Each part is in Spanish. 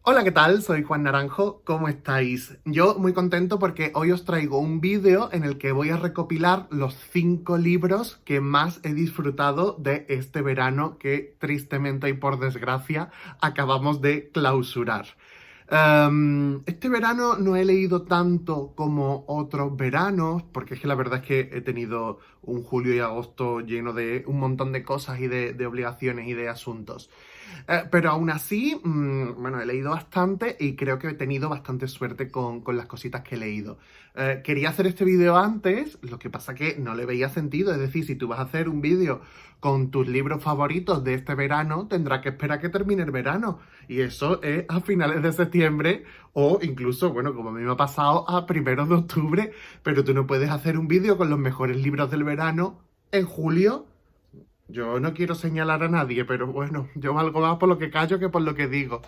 Hola, ¿qué tal? Soy Juan Naranjo, ¿cómo estáis? Yo muy contento porque hoy os traigo un vídeo en el que voy a recopilar los 5 libros que más he disfrutado de este verano que tristemente y por desgracia acabamos de clausurar. Este verano no he leído tanto como otros veranos, porque es que la verdad es que he tenido un julio y agosto lleno de un montón de cosas y de obligaciones y de asuntos. Pero aún así, bueno, he leído bastante y creo que he tenido bastante suerte con las cositas que he leído. Quería hacer este vídeo antes, lo que pasa que no le veía sentido. Es decir, si tú vas a hacer un vídeo con tus libros favoritos de este verano, tendrás que esperar a que termine el verano. Y eso es a finales de septiembre o incluso, bueno, como a mí me ha pasado, a primeros de octubre. Pero tú no puedes hacer un vídeo con los mejores libros del verano en julio. Yo no quiero señalar a nadie, pero bueno, yo valgo más por lo que callo que por lo que digo.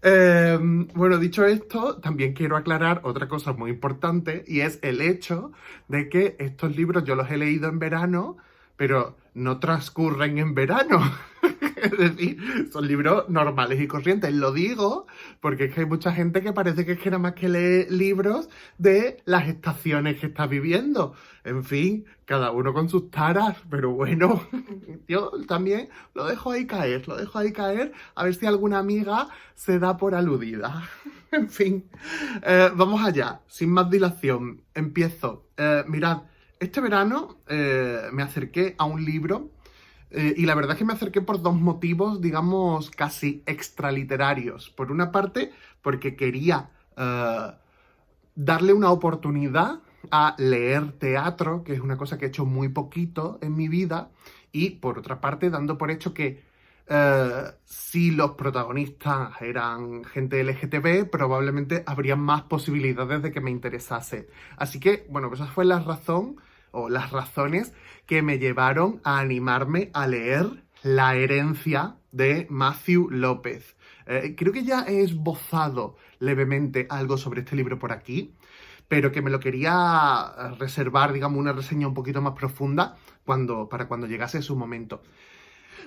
Bueno, dicho esto, también quiero aclarar otra cosa muy importante y es el hecho de que estos libros yo los he leído en verano, pero no transcurren en verano. Es decir, son libros normales y corrientes. Lo digo porque es que hay mucha gente que parece que es que nada más que lee libros de las estaciones que está viviendo. En fin, cada uno con sus taras, pero bueno, yo también lo dejo ahí caer, lo dejo ahí caer, a ver si alguna amiga se da por aludida. En fin, vamos allá, sin más dilación, empiezo. Mirad, este verano me acerqué a un libro y la verdad es que me acerqué por dos motivos, digamos, casi extraliterarios. Por una parte, porque quería darle una oportunidad a leer teatro, que es una cosa que he hecho muy poquito en mi vida, y por otra parte, dando por hecho que si los protagonistas eran gente LGTB, probablemente habría más posibilidades de que me interesase. Así que, bueno, pues esa fue la razón o las razones que me llevaron a animarme a leer La herencia de Matthew López. Creo que ya he esbozado levemente algo sobre este libro por aquí, pero que me lo quería reservar, digamos, una reseña un poquito más profunda para cuando llegase su momento.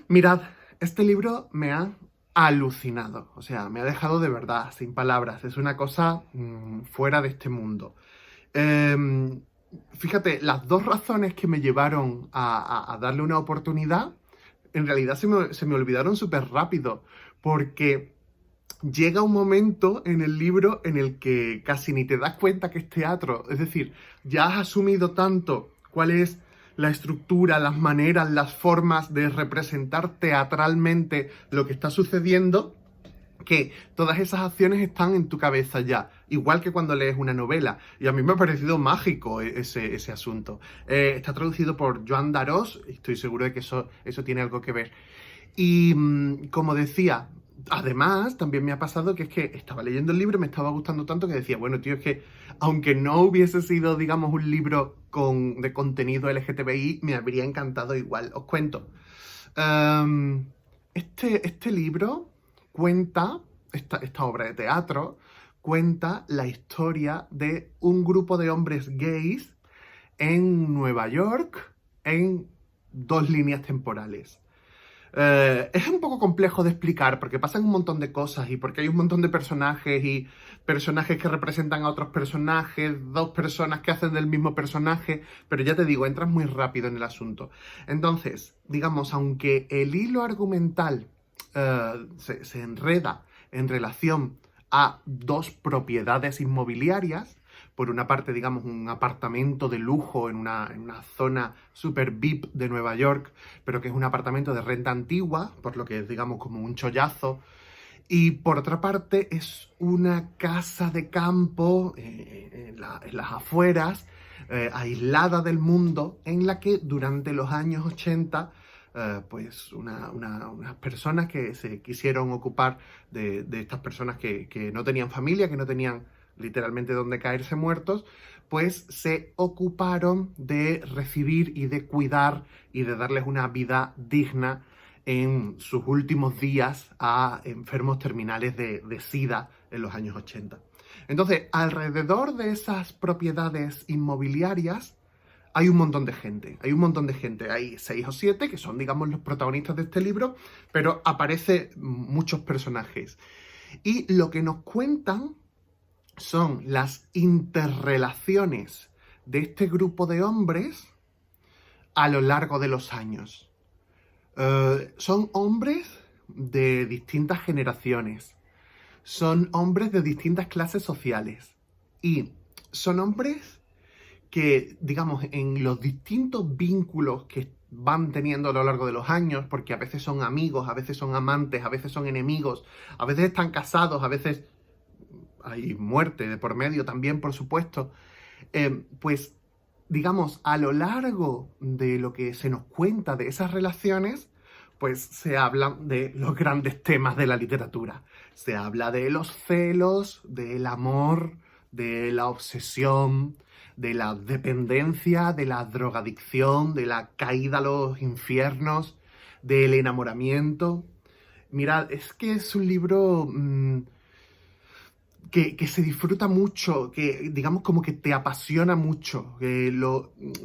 Mirad, este libro me ha alucinado, o sea, me ha dejado de verdad, sin palabras, es una cosa fuera de este mundo. Eh, Fíjate, las dos razones que me llevaron a darle una oportunidad, en realidad se me olvidaron súper rápido, porque llega un momento en el libro en el que casi ni te das cuenta que es teatro. Es decir, ya has asumido tanto cuál es la estructura, las maneras, las formas de representar teatralmente lo que está sucediendo, que todas esas acciones están en tu cabeza ya, igual que cuando lees una novela. Y a mí me ha parecido mágico ese asunto. Está traducido por Joan Darós, estoy seguro de que eso tiene algo que ver. Y como decía, además también me ha pasado que es que estaba leyendo el libro y me estaba gustando tanto que decía, bueno, tío, es que aunque no hubiese sido, digamos, un libro de contenido LGTBI, me habría encantado igual. Os cuento. Um, este libro cuenta, esta obra de teatro, cuenta la historia de un grupo de hombres gays en Nueva York en dos líneas temporales. Es un poco complejo de explicar porque pasan un montón de cosas y porque hay un montón de personajes y personajes que representan a otros personajes, dos personas que hacen del mismo personaje, pero ya te digo, entras muy rápido en el asunto. Entonces, digamos, aunque el hilo argumental se enreda en relación a dos propiedades inmobiliarias, por una parte, digamos, un apartamento de lujo en una zona super VIP de Nueva York, pero que es un apartamento de renta antigua, por lo que es, digamos, como un chollazo. Y por otra parte, es una casa de campo en las afueras, aislada del mundo, en la que durante los años 80 pues unas personas que se quisieron ocupar de estas personas que no tenían familia, que no tenían literalmente donde caerse muertos, pues se ocuparon de recibir y de cuidar y de darles una vida digna en sus últimos días a enfermos terminales de SIDA en los años 80. Entonces, alrededor de esas propiedades inmobiliarias hay un montón de gente, hay un montón de gente, hay 6 o 7 que son, digamos, los protagonistas de este libro, pero aparecen muchos personajes. Y lo que nos cuentan son las interrelaciones de este grupo de hombres a lo largo de los años. Son hombres de distintas generaciones, son hombres de distintas clases sociales y son hombres que, digamos, en los distintos vínculos que van teniendo a lo largo de los años, porque a veces son amigos, a veces son amantes, a veces son enemigos, a veces están casados, a veces hay muerte de por medio también, por supuesto, pues digamos, a lo largo de lo que se nos cuenta de esas relaciones, pues se hablan de los grandes temas de la literatura. Se habla de los celos, del amor, de la obsesión, de la dependencia, de la drogadicción, de la caída a los infiernos, del enamoramiento. Mirad, es que es un libro que se disfruta mucho, que digamos como que te apasiona mucho, que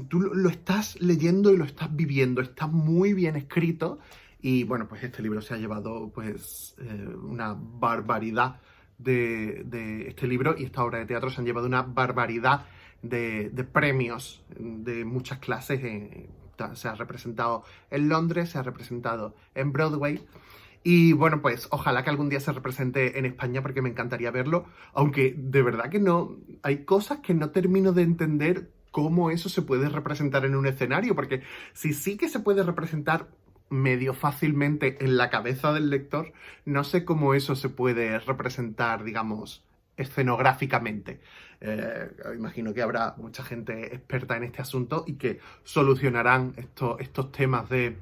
tú lo estás leyendo y lo estás viviendo, está muy bien escrito y bueno, pues este libro se ha llevado pues una barbaridad de este libro y esta obra de teatro se han llevado una barbaridad de premios de muchas clases. Se ha representado en Londres, se ha representado en Broadway. Y bueno, pues ojalá que algún día se represente en España porque me encantaría verlo, aunque de verdad que no, hay cosas que no termino de entender cómo eso se puede representar en un escenario, porque si sí que se puede representar medio fácilmente en la cabeza del lector, no sé cómo eso se puede representar, digamos, escenográficamente. Imagino que habrá mucha gente experta en este asunto y que solucionarán estos temas de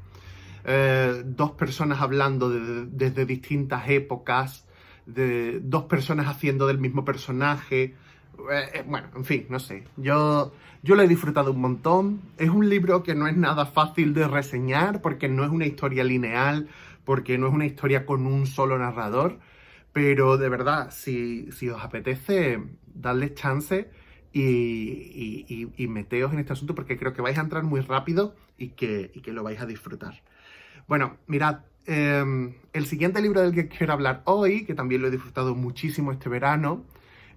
dos personas hablando desde distintas épocas, de dos personas haciendo del mismo personaje. Bueno, en fin, no sé. Yo lo he disfrutado un montón. Es un libro que no es nada fácil de reseñar porque no es una historia lineal, porque no es una historia con un solo narrador. Pero de verdad, si os apetece, darles chance y meteos en este asunto porque creo que vais a entrar muy rápido y que lo vais a disfrutar. Bueno, mirad, el siguiente libro del que quiero hablar hoy, que también lo he disfrutado muchísimo este verano,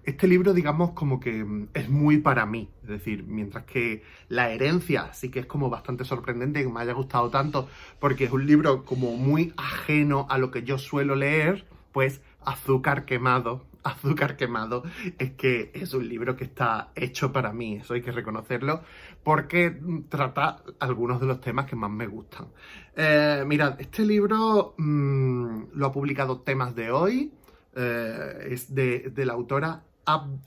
este libro, digamos, como que es muy para mí. Es decir, mientras que La herencia sí que es como bastante sorprendente que me haya gustado tanto, porque es un libro como muy ajeno a lo que yo suelo leer, pues Azúcar quemado. Azúcar quemado es que es un libro que está hecho para mí, eso hay que reconocerlo, porque trata algunos de los temas que más me gustan. Mirad, este libro lo ha publicado Temas de Hoy, es de la autora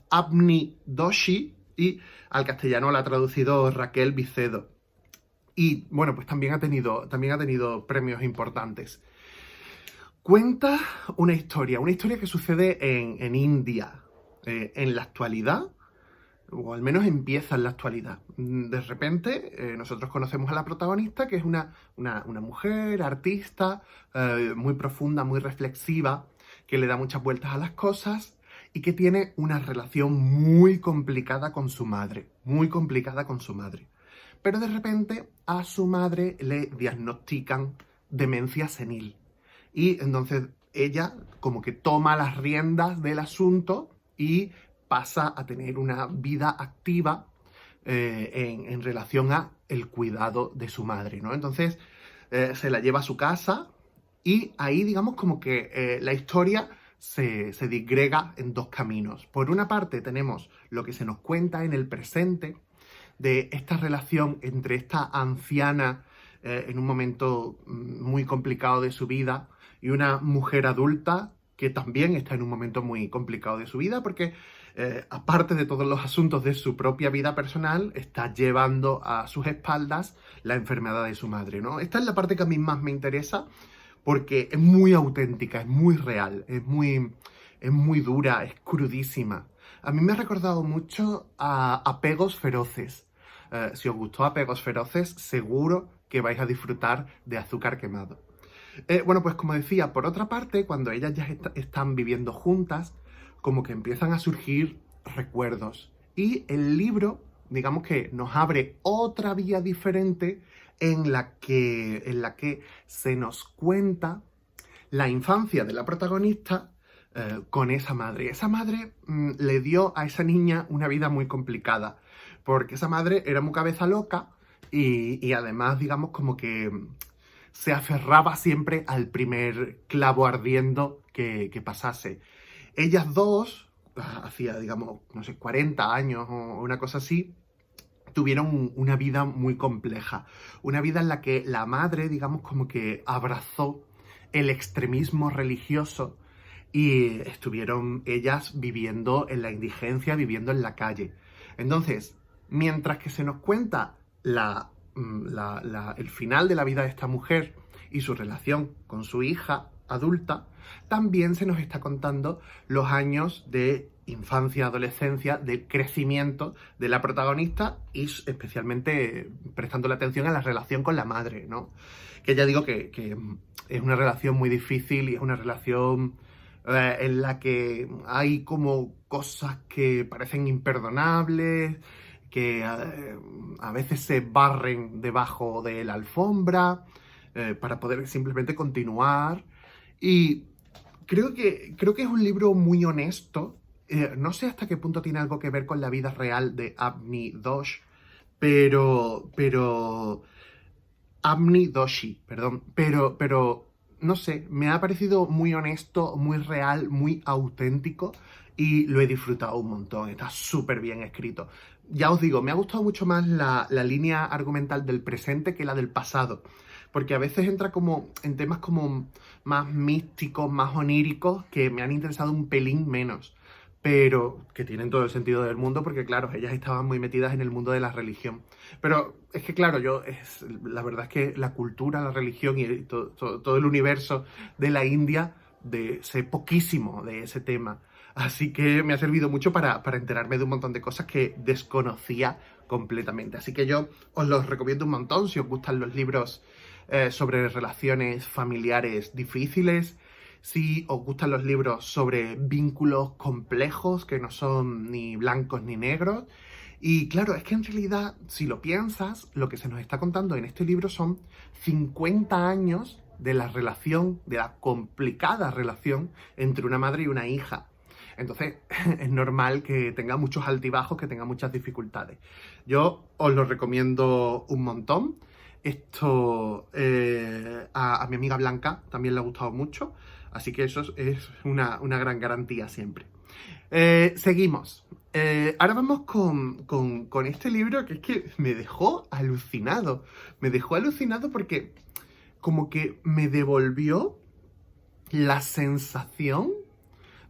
Avni Doshi y al castellano la ha traducido Raquel Vicedo. Y bueno, pues también ha tenido premios importantes. Cuenta una historia que sucede en India, en la actualidad, o al menos empieza en la actualidad. De repente, nosotros conocemos a la protagonista, que es una mujer, artista, muy profunda, muy reflexiva, que le da muchas vueltas a las cosas y que tiene una relación muy complicada con su madre, muy complicada con su madre. Pero de repente a su madre le diagnostican demencia senil. Y entonces ella como que toma las riendas del asunto y pasa a tener una vida activa en relación a el cuidado de su madre, ¿no? Entonces se la lleva a su casa y ahí digamos como que la historia se disgrega en dos caminos. Por una parte tenemos lo que se nos cuenta en el presente de esta relación entre esta anciana en un momento muy complicado de su vida y una mujer adulta que también está en un momento muy complicado de su vida porque aparte de todos los asuntos de su propia vida personal, está llevando a sus espaldas la enfermedad de su madre, ¿no? Esta es la parte que a mí más me interesa porque es muy auténtica, es muy real, es muy dura, es crudísima. A mí me ha recordado mucho a Apegos Feroces. Si os gustó Apegos Feroces, seguro que vais a disfrutar de Azúcar quemado. Bueno, pues como decía, por otra parte, cuando ellas ya están viviendo juntas, como que empiezan a surgir recuerdos. Y el libro, digamos que nos abre otra vía diferente en la que se nos cuenta la infancia de la protagonista con esa madre. Esa madre le dio a esa niña una vida muy complicada, porque esa madre era muy cabeza loca y además, digamos, como que se aferraba siempre al primer clavo ardiendo que pasase. Ellas dos, hacía, digamos, no sé, 40 años o una cosa así, tuvieron una vida muy compleja. Una vida en la que la madre, digamos, como que abrazó el extremismo religioso y estuvieron ellas viviendo en la indigencia, viviendo en la calle. Entonces, mientras que se nos cuenta el final de la vida de esta mujer y su relación con su hija adulta, también se nos está contando los años de infancia, adolescencia, de crecimiento de la protagonista y especialmente prestando la atención a la relación con la madre, ¿no? Que ya digo que es una relación muy difícil y es una relación en la que hay como cosas que parecen imperdonables, que a veces se barren debajo de la alfombra para poder simplemente continuar. Y creo que es un libro muy honesto. No sé hasta qué punto tiene algo que ver con la vida real de Avni Dosh, pero Avni Doshi, perdón, pero no sé, me ha parecido muy honesto, muy real, muy auténtico y lo he disfrutado un montón, está súper bien escrito. Ya os digo, me ha gustado mucho más la línea argumental del presente que la del pasado, porque a veces entra como en temas como más místicos, más oníricos, que me han interesado un pelín menos, pero que tienen todo el sentido del mundo porque, claro, ellas estaban muy metidas en el mundo de la religión. Pero es que, claro, la verdad es que la cultura, la religión y todo el universo de la India sé poquísimo de ese tema. Así que me ha servido mucho para enterarme de un montón de cosas que desconocía completamente. Así que yo os los recomiendo un montón si os gustan los libros sobre relaciones familiares difíciles, si os gustan los libros sobre vínculos complejos que no son ni blancos ni negros. Y claro, es que en realidad, si lo piensas, lo que se nos está contando en este libro son 50 años de la relación, de la complicada relación entre una madre y una hija. Entonces, es normal que tenga muchos altibajos, que tenga muchas dificultades. Yo os lo recomiendo un montón. Esto a mi amiga Blanca también le ha gustado mucho, así que eso es una gran garantía siempre. Seguimos. Ahora vamos con este libro que es que me dejó alucinado. Me dejó alucinado porque como que me devolvió la sensación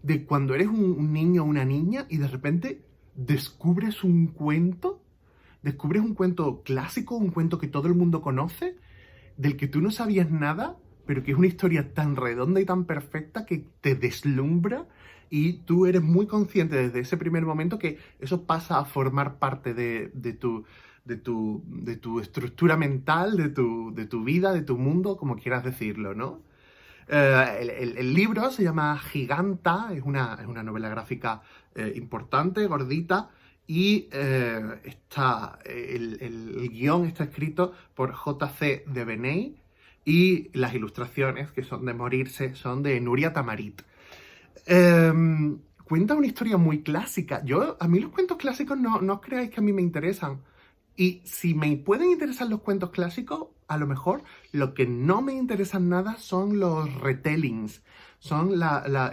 de cuando eres un niño o una niña y de repente descubres un cuento clásico, un cuento que todo el mundo conoce, del que tú no sabías nada, pero que es una historia tan redonda y tan perfecta que te deslumbra y tú eres muy consciente desde ese primer momento que eso pasa a formar parte de tu estructura mental, de tu vida, de tu mundo, como quieras decirlo, ¿no? El libro se llama Giganta, es una novela gráfica importante, gordita, y el guión está escrito por J.C. de Beney y las ilustraciones, que son de morirse, son de Nuria Tamarit. Cuenta una historia muy clásica. A mí los cuentos clásicos no os creáis que a mí me interesan. Y si me pueden interesar los cuentos clásicos, a lo mejor lo que no me interesan nada son los retellings. Son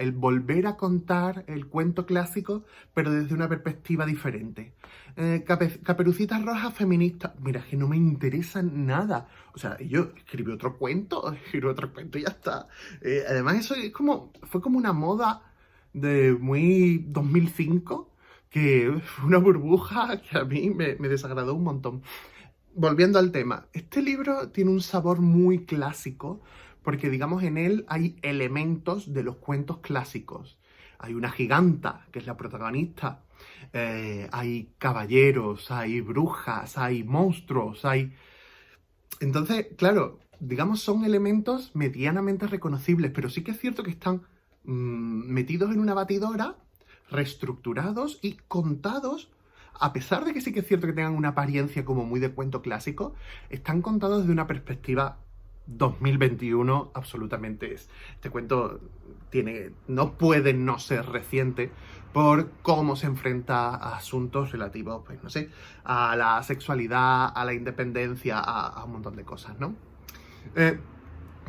el volver a contar el cuento clásico, pero desde una perspectiva diferente. Caperucita Roja feminista. Mira, es que no me interesan nada. O sea, yo escribí otro cuento y ya está. Además, eso fue como una moda de muy 2005, que fue una burbuja que a mí me desagradó un montón. Volviendo al tema, este libro tiene un sabor muy clásico porque, digamos, en él hay elementos de los cuentos clásicos. Hay una giganta, que es la protagonista, hay caballeros, hay brujas, hay monstruos, Entonces, claro, digamos, son elementos medianamente reconocibles, pero sí que es cierto que están metidos en una batidora, reestructurados y contados, a pesar de que sí que es cierto que tengan una apariencia como muy de cuento clásico, están contados desde una perspectiva 2021 absolutamente es. Este cuento no puede no ser reciente por cómo se enfrenta a asuntos relativos, pues no sé, a la sexualidad, a la independencia, a un montón de cosas, ¿no?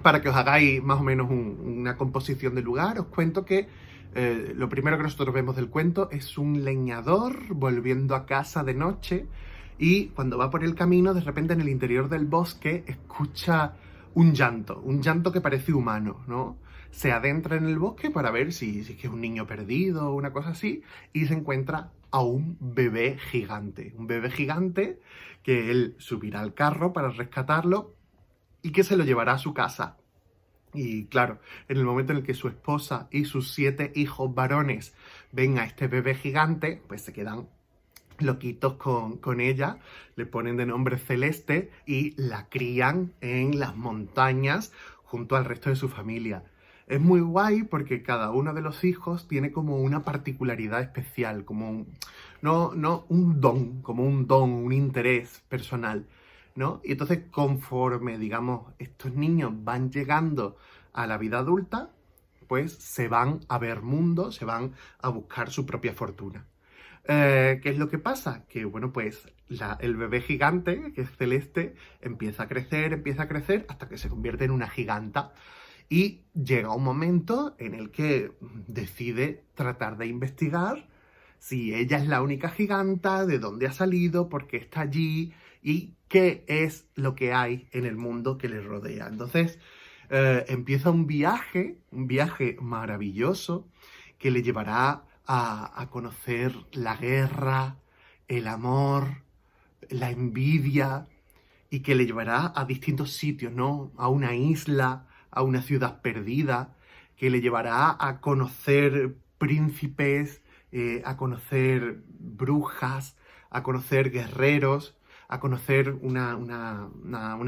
Para que os hagáis más o menos una composición del lugar, os cuento que lo primero que nosotros vemos del cuento es un leñador volviendo a casa de noche y cuando va por el camino, de repente en el interior del bosque escucha un llanto que parece humano, ¿no? Se adentra en el bosque para ver si es que es un niño perdido o una cosa así y se encuentra a un bebé gigante que él subirá al carro para rescatarlo y que se lo llevará a su casa. Y claro, en el momento en el que su esposa y sus 7 hijos varones ven a este bebé gigante, pues se quedan loquitos con ella, le ponen de nombre Celeste y la crían en las montañas junto al resto de su familia. Es muy guay porque cada uno de los hijos tiene como una particularidad especial, como no un don, como un don, un interés personal, ¿no? Y entonces conforme, digamos, estos niños van llegando a la vida adulta, pues se van a ver mundo, se van a buscar su propia fortuna. ¿Qué es lo que pasa? Que, bueno, pues el bebé gigante, que es Celeste, empieza a crecer, hasta que se convierte en una giganta. Y llega un momento en el que decide tratar de investigar si ella es la única giganta, de dónde ha salido, por qué está allí y qué es lo que hay en el mundo que le rodea. Entonces, empieza un viaje maravilloso que le llevará a conocer la guerra, el amor, la envidia y que le llevará a distintos sitios, ¿no? A una isla, a una ciudad perdida, que le llevará a conocer príncipes, a conocer brujas, a conocer guerreros, a conocer una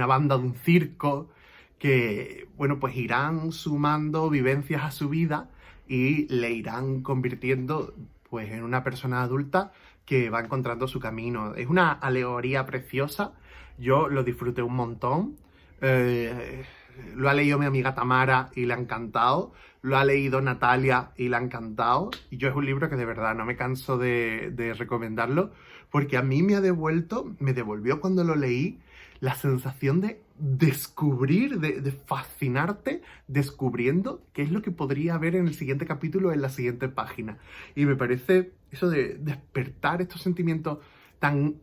banda de un circo, que, bueno, pues irán sumando vivencias a su vida y le irán convirtiendo, pues, en una persona adulta que va encontrando su camino. Es una alegoría preciosa, yo lo disfruté un montón. Eh, lo ha leído mi amiga Tamara y le ha encantado. Lo ha leído Natalia y le ha encantado. Y yo es un libro que de verdad no me canso de recomendarlo porque a mí me devolvió cuando lo leí la sensación de descubrir, de fascinarte descubriendo qué es lo que podría haber en el siguiente capítulo, en la siguiente página. Y me parece eso de despertar estos sentimientos tan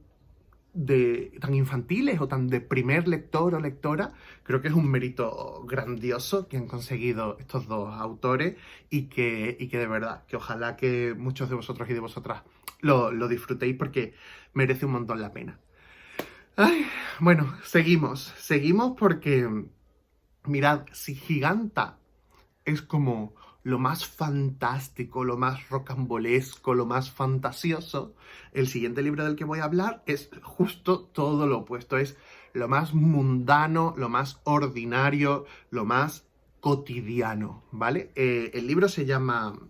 infantiles o tan de primer lector o lectora, creo que es un mérito grandioso que han conseguido estos dos autores y que de verdad, que ojalá que muchos de vosotros y de vosotras lo disfrutéis porque merece un montón la pena. Ay, bueno, seguimos porque mirad, si Giganta es como lo más fantástico, lo más rocambolesco, lo más fantasioso, el siguiente libro del que voy a hablar es justo todo lo opuesto, es lo más mundano, lo más ordinario, lo más cotidiano, ¿vale? El libro se llama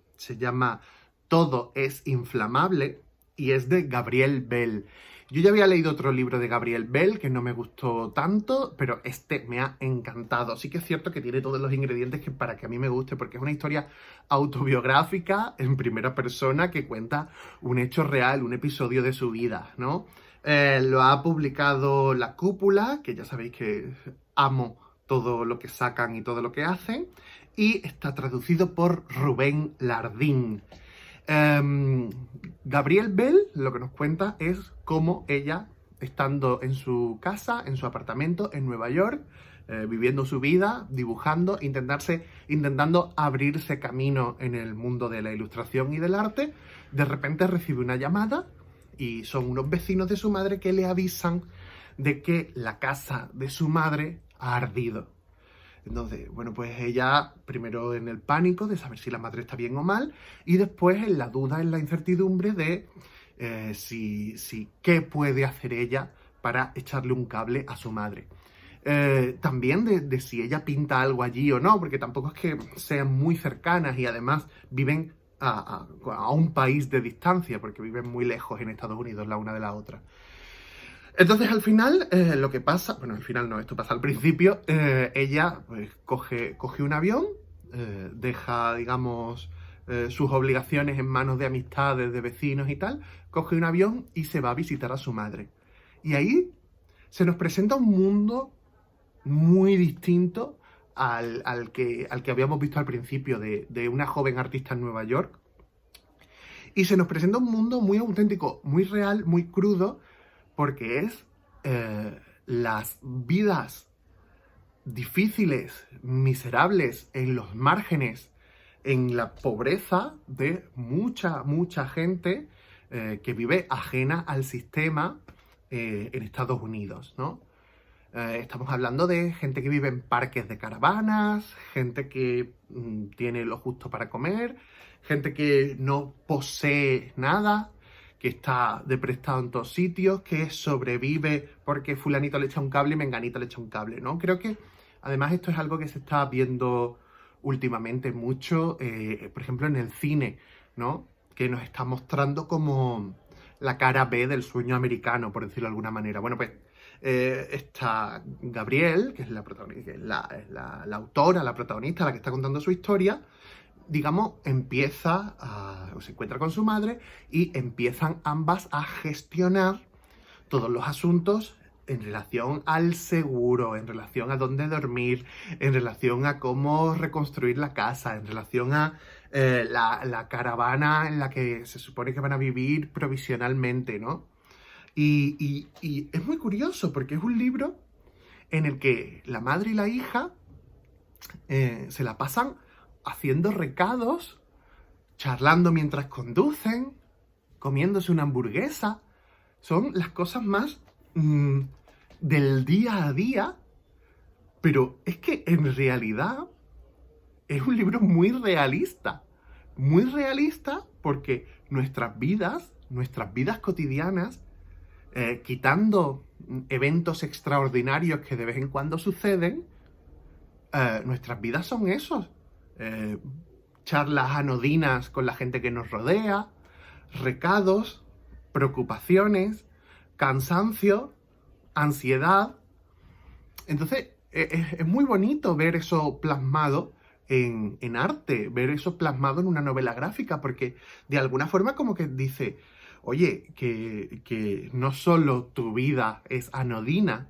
Todo es inflamable y es de Gabriel Bell. Yo ya había leído otro libro de Gabriel Bell que no me gustó tanto, pero este me ha encantado. Sí que es cierto que tiene todos los ingredientes que para que a mí me guste, porque es una historia autobiográfica en primera persona que cuenta un hecho real, un episodio de su vida, ¿no? Lo ha publicado La Cúpula, que ya sabéis que amo todo lo que sacan y todo lo que hacen, y está traducido por Rubén Lardín. Gabriel Bell lo que nos cuenta es cómo ella, estando en su casa, en su apartamento en Nueva York, viviendo su vida, dibujando, intentando abrirse camino en el mundo de la ilustración y del arte, de repente recibe una llamada y son unos vecinos de su madre que le avisan de que la casa de su madre ha ardido. Entonces, bueno, pues ella primero en el pánico de saber si la madre está bien o mal y después en la duda, en la incertidumbre de qué puede hacer ella para echarle un cable a su madre. También de si ella pinta algo allí o no, porque tampoco es que sean muy cercanas y además viven a un país de distancia, porque viven muy lejos en Estados Unidos la una de la otra. Entonces al final lo que pasa, bueno, al final no, esto pasa al principio, ella pues coge un avión, deja, digamos, sus obligaciones en manos de amistades, de vecinos y tal, coge un avión y se va a visitar a su madre. Y ahí se nos presenta un mundo muy distinto al que habíamos visto al principio de una joven artista en Nueva York. Y se nos presenta un mundo muy auténtico, muy real, muy crudo, porque es las vidas difíciles, miserables, en los márgenes, en la pobreza de mucha gente que vive ajena al sistema en Estados Unidos, ¿no? Estamos hablando de gente que vive en parques de caravanas, gente que tiene lo justo para comer, gente que no posee nada, que está de prestado en todos sitios, que sobrevive porque fulanito le echa un cable y menganito le echa un cable, ¿no? Creo que además esto es algo que se está viendo últimamente mucho, por ejemplo, en el cine, ¿no? Que nos está mostrando como la cara B del sueño americano, por decirlo de alguna manera. Bueno, pues está Gabrielle, que es la protagonista, que es la autora, la protagonista, la que está contando su historia, digamos, se encuentra con su madre y empiezan ambas a gestionar todos los asuntos en relación al seguro, en relación a dónde dormir, en relación a cómo reconstruir la casa, en relación a la caravana en la que se supone que van a vivir provisionalmente, ¿no? Y es muy curioso porque es un libro en el que la madre y la hija se la pasan haciendo recados, charlando mientras conducen, comiéndose una hamburguesa. Son las cosas más del día a día, pero es que en realidad es un libro muy realista porque nuestras vidas cotidianas, quitando eventos extraordinarios que de vez en cuando suceden, nuestras vidas son esos. Eh, Charlas anodinas con la gente que nos rodea, recados, preocupaciones, cansancio, ansiedad. Entonces, es muy bonito ver eso plasmado en arte, ver eso plasmado en una novela gráfica, porque de alguna forma como que dice, oye, que no solo tu vida es anodina,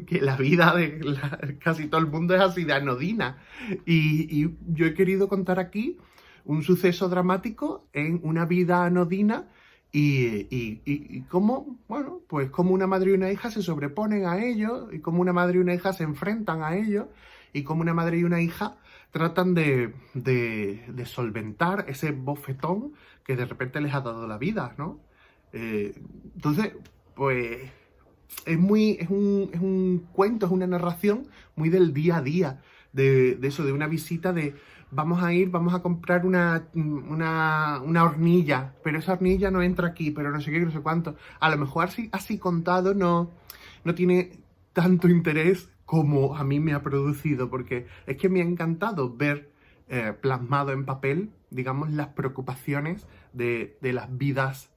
que la vida de casi todo el mundo es así de anodina. Y yo he querido contar aquí un suceso dramático en una vida anodina y cómo, bueno, pues cómo una madre y una hija se sobreponen a ello y cómo una madre y una hija se enfrentan a ello y cómo una madre y una hija tratan de solventar ese bofetón que de repente les ha dado la vida, ¿no? Entonces, pues es un cuento, es una narración muy del día a día, de eso, de una visita de vamos a comprar una hornilla, pero esa hornilla no entra aquí, pero no sé qué, no sé cuánto. A lo mejor así contado no tiene tanto interés como a mí me ha producido, porque es que me ha encantado ver plasmado en papel, digamos, las preocupaciones de las vidas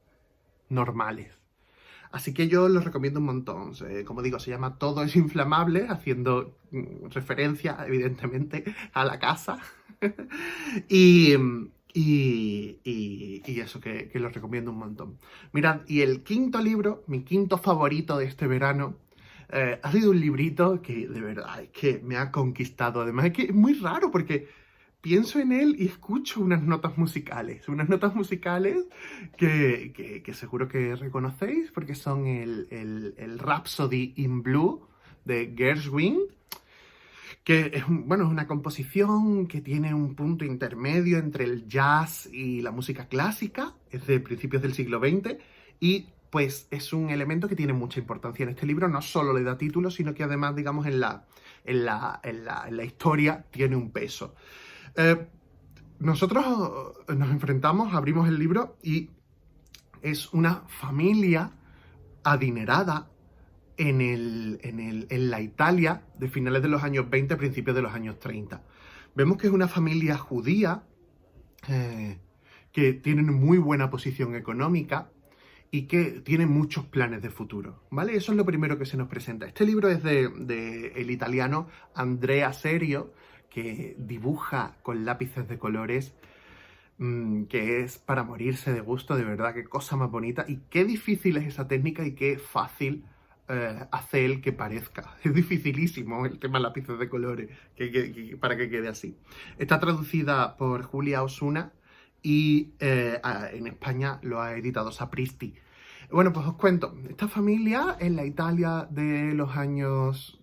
normales. Así que yo los recomiendo un montón. Como digo, se llama Todo es inflamable, haciendo referencia, evidentemente, a la casa. y, y eso, que los recomiendo un montón. Mirad, y el quinto libro, mi quinto favorito de este verano, ha sido un librito que de verdad es que me ha conquistado. Además, es que es muy raro porque pienso en él y escucho unas notas musicales que seguro que reconocéis porque son el Rhapsody in Blue de Gershwin, que es una composición que tiene un punto intermedio entre el jazz y la música clásica, es de principios del siglo XX y pues es un elemento que tiene mucha importancia en este libro, no solo le da título, sino que además, digamos, en la historia tiene un peso. Nosotros nos enfrentamos, abrimos el libro y es una familia adinerada en la Italia de finales de los años 20, principios de los años 30. Vemos que es una familia judía que tienen muy buena posición económica y que tiene muchos planes de futuro, ¿vale? Eso es lo primero que se nos presenta. Este libro es de el italiano Andrea Serio, que dibuja con lápices de colores, que es para morirse de gusto, de verdad, qué cosa más bonita y qué difícil es esa técnica y qué fácil hace él que parezca. Es dificilísimo el tema lápices de colores, para que quede así. Está traducida por Julia Osuna y en España lo ha editado Sapristi. Bueno, pues os cuento, esta familia en la Italia de los años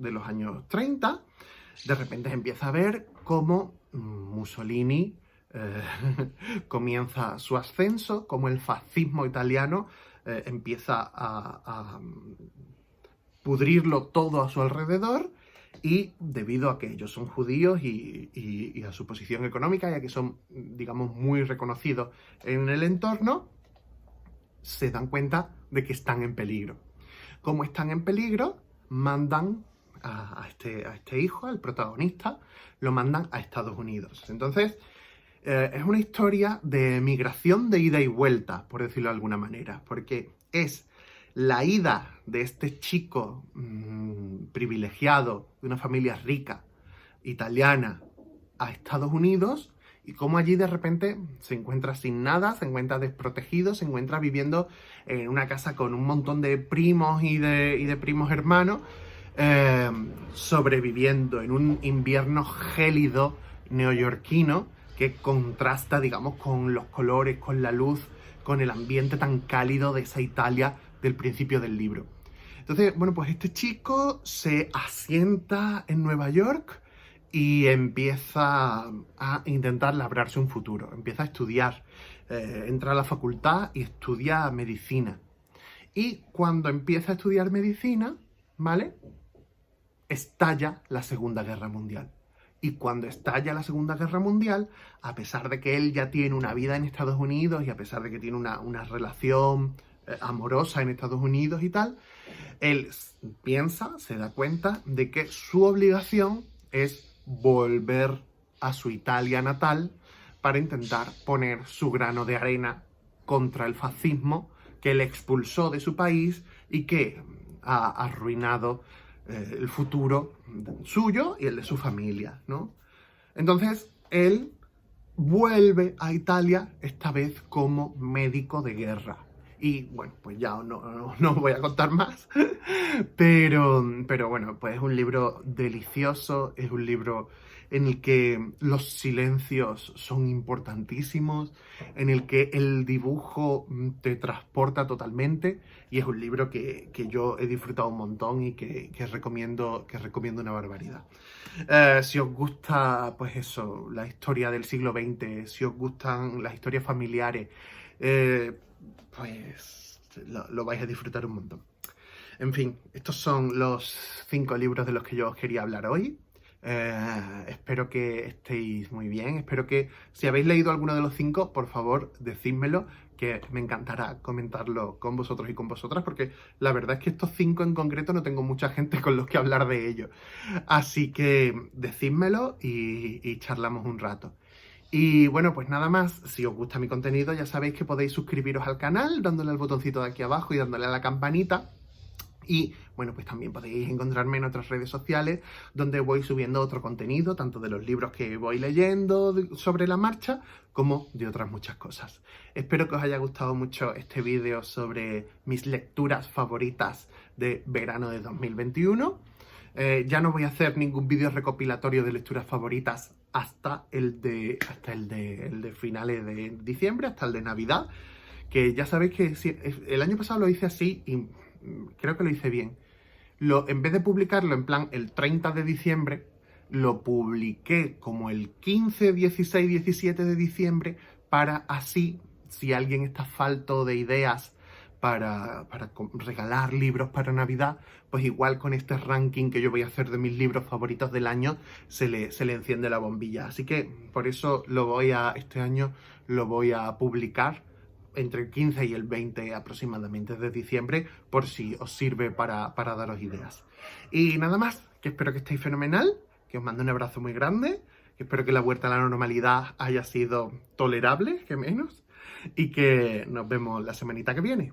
30, de repente empieza a ver cómo Mussolini comienza su ascenso, cómo el fascismo italiano empieza a pudrirlo todo a su alrededor, y debido a que ellos son judíos y a su posición económica, ya que son, digamos, muy reconocidos en el entorno, se dan cuenta de que están en peligro. Como están en peligro, mandan a este hijo, al protagonista, lo mandan a Estados Unidos. Entonces, es una historia de migración de ida y vuelta, por decirlo de alguna manera, porque es la ida de este chico privilegiado, de una familia rica, italiana, a Estados Unidos, y cómo allí de repente se encuentra sin nada, se encuentra desprotegido, se encuentra viviendo en una casa con un montón de primos y de primos hermanos, sobreviviendo en un invierno gélido neoyorquino que contrasta, digamos, con los colores, con la luz, con el ambiente tan cálido de esa Italia del principio del libro. Entonces, bueno, pues este chico se asienta en Nueva York y empieza a intentar labrarse un futuro. Empieza a estudiar, entra a la facultad y estudia medicina. Y cuando empieza a estudiar medicina, ¿vale?, estalla la Segunda Guerra Mundial. Y cuando estalla la Segunda Guerra Mundial, a pesar de que él ya tiene una vida en Estados Unidos y a pesar de que tiene una relación amorosa en Estados Unidos y tal, él piensa, se da cuenta de que su obligación es volver a su Italia natal para intentar poner su grano de arena contra el fascismo que le expulsó de su país y que ha arruinado el futuro suyo y el de su familia, ¿no? Entonces, él vuelve a Italia, esta vez como médico de guerra. Y bueno, pues ya no voy a contar más, pero bueno, pues es un libro delicioso, es un libro en el que los silencios son importantísimos, en el que el dibujo te transporta totalmente, y es un libro que yo he disfrutado un montón y que recomiendo una barbaridad. Si os gusta, pues eso, la historia del siglo XX, si os gustan las historias familiares, pues lo vais a disfrutar un montón. En fin, estos son los 5 libros de los que yo os quería hablar hoy. Espero que estéis muy bien. Espero que, si habéis leído alguno de los 5, por favor, decídmelo, que me encantará comentarlo con vosotros y con vosotras, porque la verdad es que estos 5 en concreto no tengo mucha gente con los que hablar de ellos. Así que decídmelo y charlamos un rato. Y bueno, pues nada más. Si os gusta mi contenido, ya sabéis que podéis suscribiros al canal dándole al botoncito de aquí abajo y dándole a la campanita. Y bueno, pues también podéis encontrarme en otras redes sociales donde voy subiendo otro contenido, tanto de los libros que voy leyendo sobre la marcha, como de otras muchas cosas. Espero que os haya gustado mucho este vídeo sobre mis lecturas favoritas de verano de 2021. Ya no voy a hacer ningún vídeo recopilatorio de lecturas favoritas hasta el de finales de diciembre, hasta el de Navidad, que ya sabéis que el año pasado lo hice así y creo que lo hice bien. En vez de publicarlo en plan el 30 de diciembre, lo publiqué como el 15, 16, 17 de diciembre, para así, si alguien está falto de ideas para regalar libros para Navidad, pues igual con este ranking que yo voy a hacer de mis libros favoritos del año, se le enciende la bombilla. Así que por eso este año lo voy a publicar entre el 15 y el 20 aproximadamente de diciembre, por si os sirve para daros ideas. Y nada más, que espero que estéis fenomenal, que os mando un abrazo muy grande, que espero que la vuelta a la normalidad haya sido tolerable, que menos, y que nos vemos la semanita que viene.